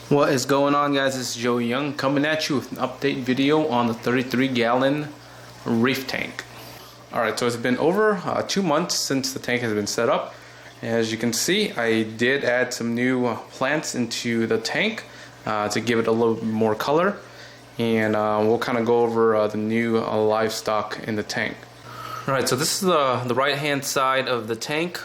What is going on, guys? This is Joe Young coming at you with an update video on the 33-gallon Reef tank. Alright, so it's been over 2 months since the tank has been set up. As you can see, I did add some new plants into the tank to give it a little bit more color, and we'll kind of go over the new livestock in the tank. Alright, so this is the right hand side of the tank.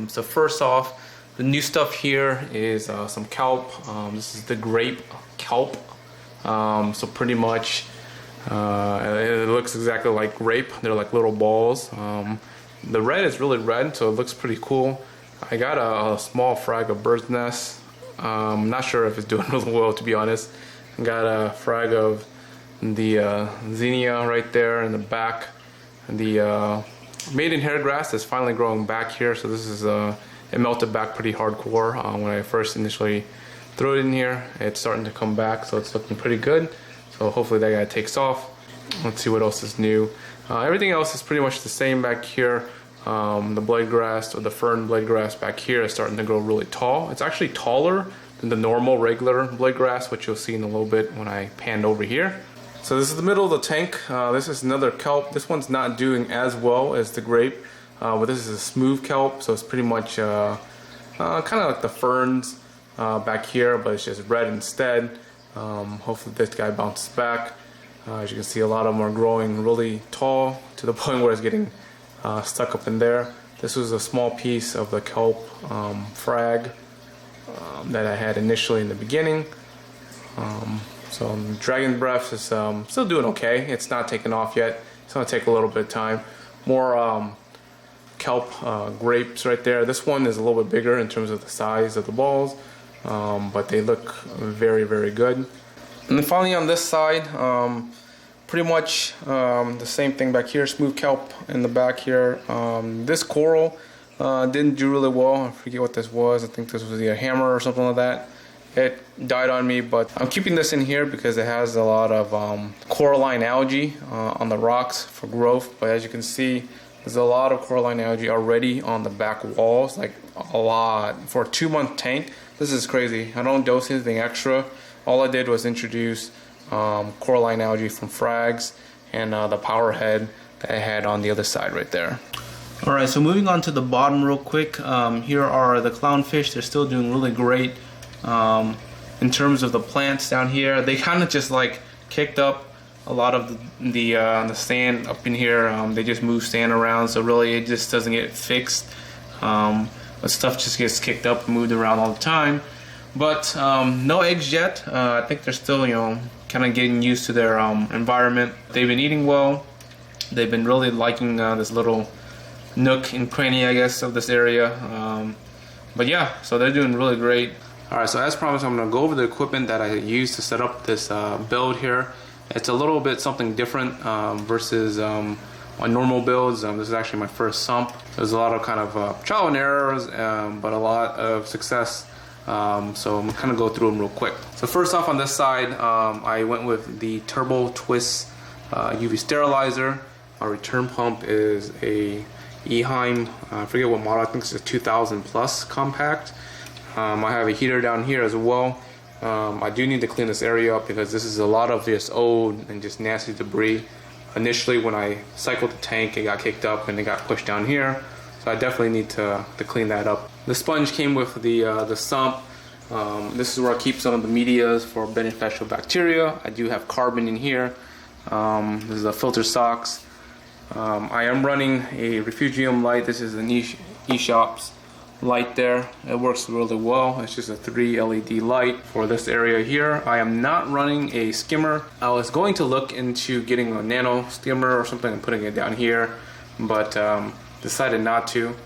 So first off, the new stuff here is some kelp. This is the Grape Kelp. So pretty much it looks exactly like grape. They're like little balls. The red is really red, so it looks pretty cool. I got a small frag of bird's nest. I'm not sure if it's doing really well, to be honest. I got a frag of the zinnia right there in the back. The maiden hair grass is finally growing back here, so this is it melted back pretty hardcore when I first initially threw it in here. It's starting to come back, so it's looking pretty good. So hopefully that guy takes off. Let's see what else is new. Everything else is pretty much the same back here. The blade grass, or the fern blade grass back here, is starting to grow really tall. It's actually taller than the normal regular blade grass, which you'll see in a little bit when I pan over here. So this is the middle of the tank. This is another kelp. This one's not doing as well as the grape. But this is a smooth kelp, so it's pretty much kind of like the ferns back here, but it's just red instead. Hopefully this guy bounces back. As you can see, a lot of them are growing really tall to the point where it's getting stuck up in there. This was a small piece of the kelp frag that I had initially in the beginning. So dragon breath is still doing okay. It's not taken off yet. It's going to take a little bit of time. More kelp grapes right there. This one is a little bit bigger in terms of the size of the balls, but they look very, very good. And then finally on this side, pretty much the same thing back here. Smooth kelp in the back here. This coral didn't do really well. I forget what this was. I think this was either a hammer or something like that. It died on me, but I'm keeping this in here because it has a lot of coralline algae on the rocks for growth. But as you can see, there's a lot of coralline algae already on the back walls, like a lot. For a 2-month tank, this is crazy. I don't dose anything extra. All I did was introduce coralline algae from frags and the power head that I had on the other side right there. Alright, so moving on to the bottom real quick. Here are the clownfish. They're still doing really great. In terms of the plants down here, they kind of just like kicked up a lot of the sand up in here. They just move sand around, so really it just doesn't get fixed. But stuff just gets kicked up and moved around all the time. But no eggs yet. I think they're still, kind of getting used to their environment. They've been eating well. They've been really liking this little nook and cranny, I guess, of this area. But yeah, so they're doing really great. Alright, so as promised, I'm going to go over the equipment that I used to set up this build here. It's a little bit something different versus my normal builds. This is actually my first sump. There's a lot of kind of trial and errors, but a lot of success. So I'm going to kind of go through them real quick. So first off on this side, I went with the Turbo Twist UV sterilizer. Our return pump is a Eheim, I forget what model, I think it's a 2000 plus compact. I have a heater down here as well. I do need to clean this area up because this is a lot of just old and just nasty debris. Initially when I cycled the tank, it got kicked up and it got pushed down here. So I definitely need to clean that up. The sponge came with the sump. This is where I keep some of the medias for beneficial bacteria. I do have carbon in here. This is a filter socks. I am running a refugium light. This is an Eshopps light there. It works really well. It's just a 3 LED light for this area here. I am not running a skimmer. I was going to look into getting a nano skimmer or something and putting it down here, but decided not to.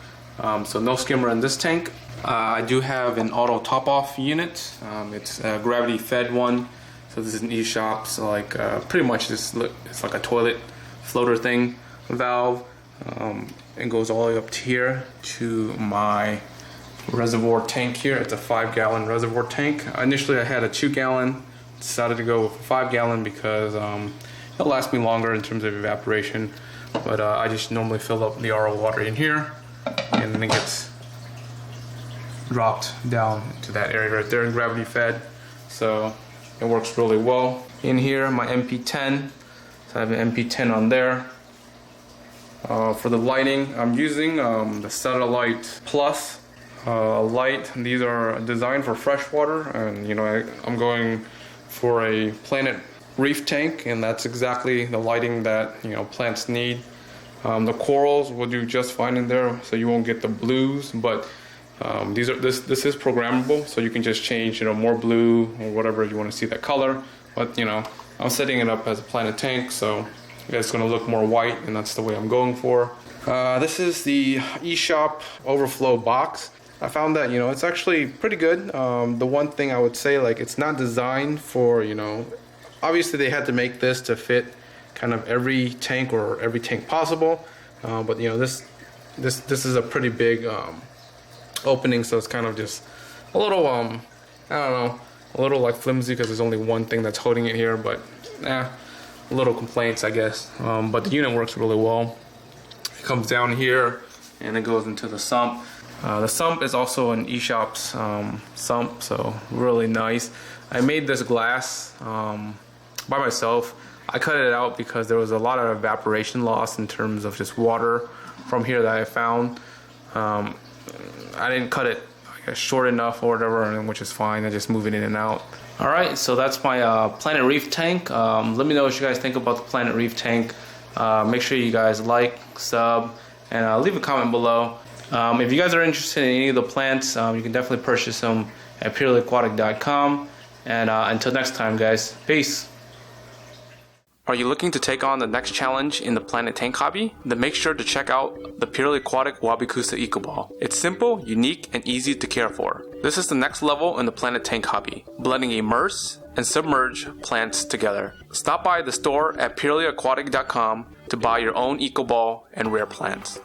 So no skimmer in this tank. I do have an auto top off unit. It's a gravity fed one. So this is an Eshopps, like pretty much it's like a toilet floater thing valve. It goes all the way up to here to my reservoir tank here. It's a 5-gallon reservoir tank. Initially I had a 2-gallon. Decided to go with a 5-gallon because it'll last me longer in terms of evaporation. But I just normally fill up the RO water in here, and then it gets dropped down to that area right there and gravity fed. so it works really well. In here, my MP10, so I have an MP10 on there. For the lighting, I'm using the Satellite Plus light. These are designed for freshwater, and I'm going for a Planet Reef tank, and that's exactly the lighting that plants need. The corals will do just fine in there, so you won't get the blues, but this is programmable, so you can just change more blue or whatever you want to see that color. But I'm setting it up as a Planet tank, so it's going to look more white, and that's the way I'm going for. This is the Eshopps overflow box. I found that it's actually pretty good. The one thing I would say, like, it's not designed for obviously they had to make this to fit kind of every tank or every tank possible, but this is a pretty big opening, so it's kind of just a little I don't know, a little like flimsy because there's only one thing that's holding it here, but little complaints, I guess. But the unit works really well. It comes down here and it goes into the sump. The sump is also an Eshopps sump, so really nice. I made this glass by myself. I cut it out because there was a lot of evaporation loss in terms of just water from here that I found. I didn't cut it, I guess, short enough or whatever, which is fine. I just move it in and out. Alright, so that's my Planet Reef tank. Let me know what you guys think about the Planet Reef tank. Make sure you guys like, sub, and leave a comment below. If you guys are interested in any of the plants, you can definitely purchase them at purelyaquatic.com. And until next time, guys, peace. Are you looking to take on the next challenge in the Planet Tank hobby? Then make sure to check out the Purely Aquatic Wabikusa Eco Ball. It's simple, unique, and easy to care for. This is the next level in the Planet Tank hobby, blending immerse and submerge plants together. Stop by the store at purelyaquatic.com to buy your own Eco Ball and rare plants.